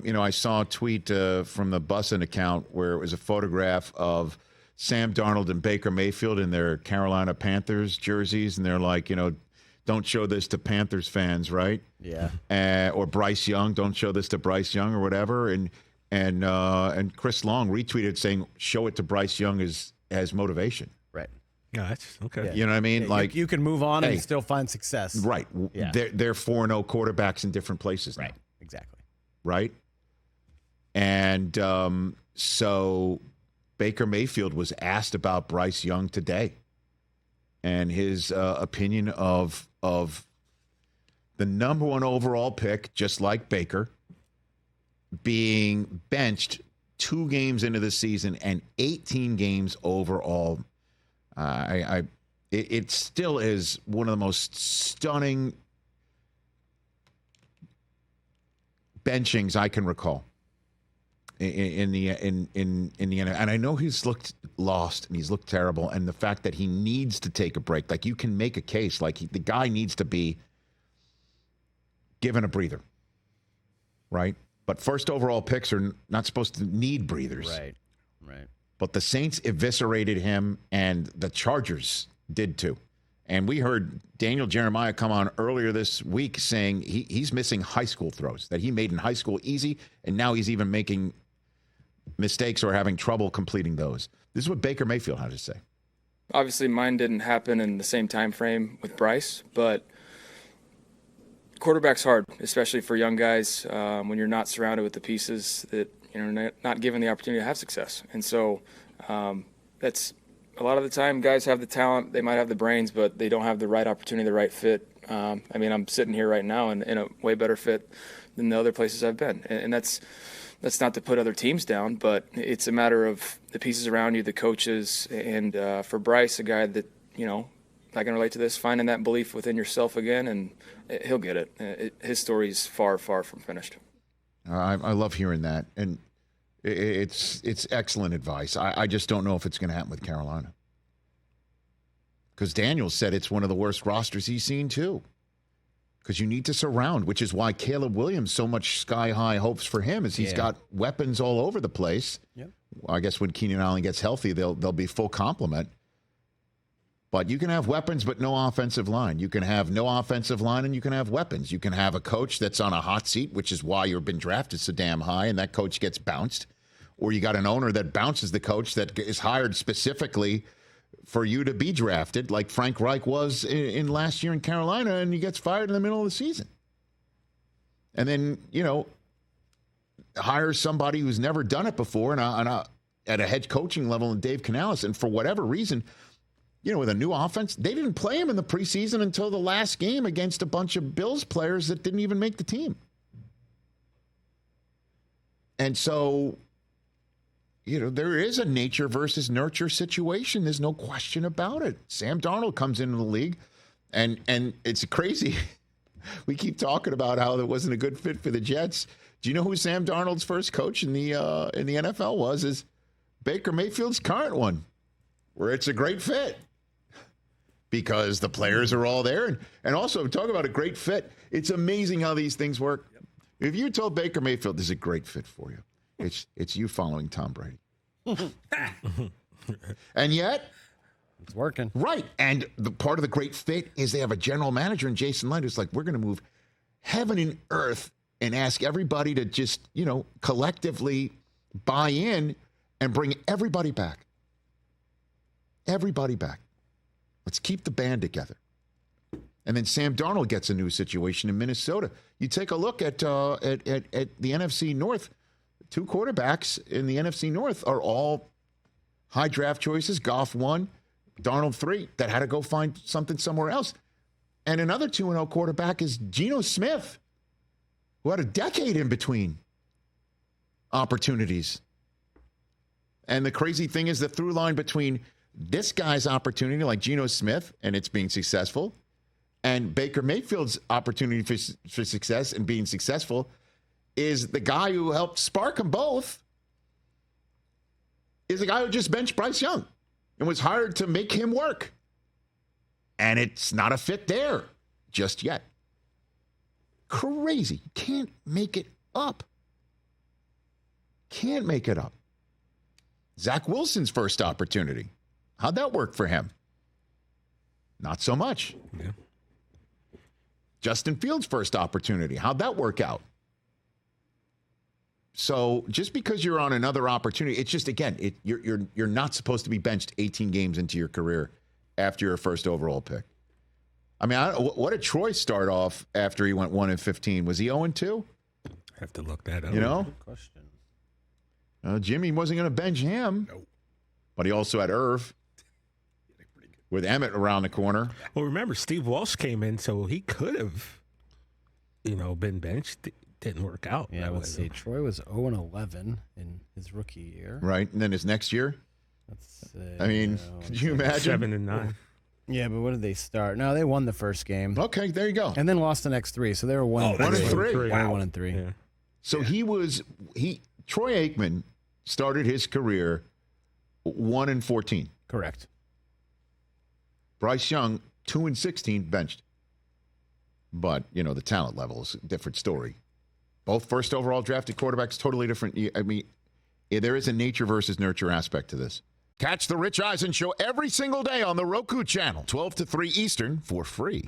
I saw a tweet from the Bussin account where it was a photograph of Sam Darnold and Baker Mayfield in their Carolina Panthers jerseys, and they're like, don't show this to Panthers fans, right? Yeah. Or Bryce Young, don't show this to Bryce Young or whatever. And Chris Long retweeted saying, show it to Bryce Young as motivation. Right. Yeah, that's okay. Yeah. You know what I mean? Yeah, like you can move on and still find success. Right. Yeah. They're 4-0 quarterbacks in different places now. Right. Exactly. Right. And so Baker Mayfield was asked about Bryce Young today and his opinion of the number one overall pick, just like Baker, being benched 2 games into the season and 18 games overall. It still is one of the most stunning benchings I can recall in the NFL. And I know he's looked lost and he's looked terrible, and the fact that he needs to take a break, like you can make a case, like the guy needs to be given a breather, right? But first overall picks are not supposed to need breathers. Right. But the Saints eviscerated him, and the Chargers did too. And we heard Daniel Jeremiah come on earlier this week saying he's missing high school throws that he made in high school easy, and now he's even making mistakes or having trouble completing those. This is what Baker Mayfield had to say. Obviously, mine didn't happen in the same time frame with Bryce, but quarterback's hard, especially for young guys when you're not surrounded with the pieces that not given the opportunity to have success. And so that's a lot of the time guys have the talent, they might have the brains, but they don't have the right opportunity, the right fit. I'm sitting here right now in a way better fit than the other places I've been. And that's not to put other teams down, but it's a matter of the pieces around you, the coaches, and for Bryce, a guy that, I can relate to this, finding that belief within yourself again, and he'll get it. His story is far, far from finished. I love hearing that, and it's excellent advice. I just don't know if it's going to happen with Carolina, because Daniel said it's one of the worst rosters he's seen too, because you need to surround, which is why Caleb Williams, so much sky-high hopes for him, is he's got weapons all over the place. Yep. Well, I guess when Keenan Allen gets healthy, they'll be full complement. But you can have weapons but no offensive line. You can have no offensive line and you can have weapons. You can have a coach that's on a hot seat, which is why you've been drafted so damn high, and that coach gets bounced. Or you got an owner that bounces the coach that is hired specifically for you to be drafted, like Frank Reich was in last year in Carolina, and he gets fired in the middle of the season. And then, hires somebody who's never done it before at a head coaching level in Dave Canales, and for whatever reason, with a new offense, they didn't play him in the preseason until the last game against a bunch of Bills players that didn't even make the team. And so, there is a nature versus nurture situation. There's no question about it. Sam Darnold comes into the league, and it's crazy. We keep talking about how it wasn't a good fit for the Jets. Do you know who Sam Darnold's first coach in the NFL was? Is Baker Mayfield's current one, where it's a great fit. Because the players are all there. And also, talk about a great fit. It's amazing how these things work. Yep. If you told Baker Mayfield this is a great fit for you, it's you following Tom Brady. And yet, it's working. Right. And the part of the great fit is they have a general manager in Jason Light who's like, we're going to move heaven and earth and ask everybody to just, collectively buy in and bring everybody back. Everybody back. Let's keep the band together. And then Sam Darnold gets a new situation in Minnesota. You take a look at the NFC North. 2 quarterbacks in the NFC North are all high draft choices. Goff 1, Darnold 3, that had to go find something somewhere else. And another 2-0 quarterback is Geno Smith, who had a decade in between opportunities. And the crazy thing is the through line between this guy's opportunity, like Geno Smith, and it's being successful, and Baker Mayfield's opportunity for success and being successful is the guy who helped spark them both is the guy who just benched Bryce Young and was hired to make him work. And it's not a fit there just yet. Crazy. Can't make it up. can't make it up. Zach Wilson's first opportunity. How'd that work for him? Not so much. Yeah. Justin Fields' first opportunity. How'd that work out? So just because you're on another opportunity, it's just, again, you're not supposed to be benched 18 games into your career after your first overall pick. I mean, what did Troy start off after he went 1-15? Was he 0-2? I have to look that up. You know? Good question. Jimmy wasn't going to bench him. Nope. But he also had Irv with Emmett around the corner. Well, remember, Steve Walsh came in, so he could have, been benched. Didn't work out. Yeah, let's see. Troy was 0-11 in his rookie year. Right, and then his next year? Let's I mean, could you imagine? 7-9. Yeah, but what did they start? No, they won the first game. Okay, there you go. And then lost the next 3, so they were 1-3. 1-3. Wow. 1-3. Yeah. So Troy Aikman started his career 1-14. Correct. Bryce Young, 2-16, benched. But, the talent level is a different story. Both first overall drafted quarterbacks, totally different. I mean, there is a nature versus nurture aspect to this. Catch the Rich Eisen Show every single day on the Roku Channel, 12 to 3 Eastern, for free.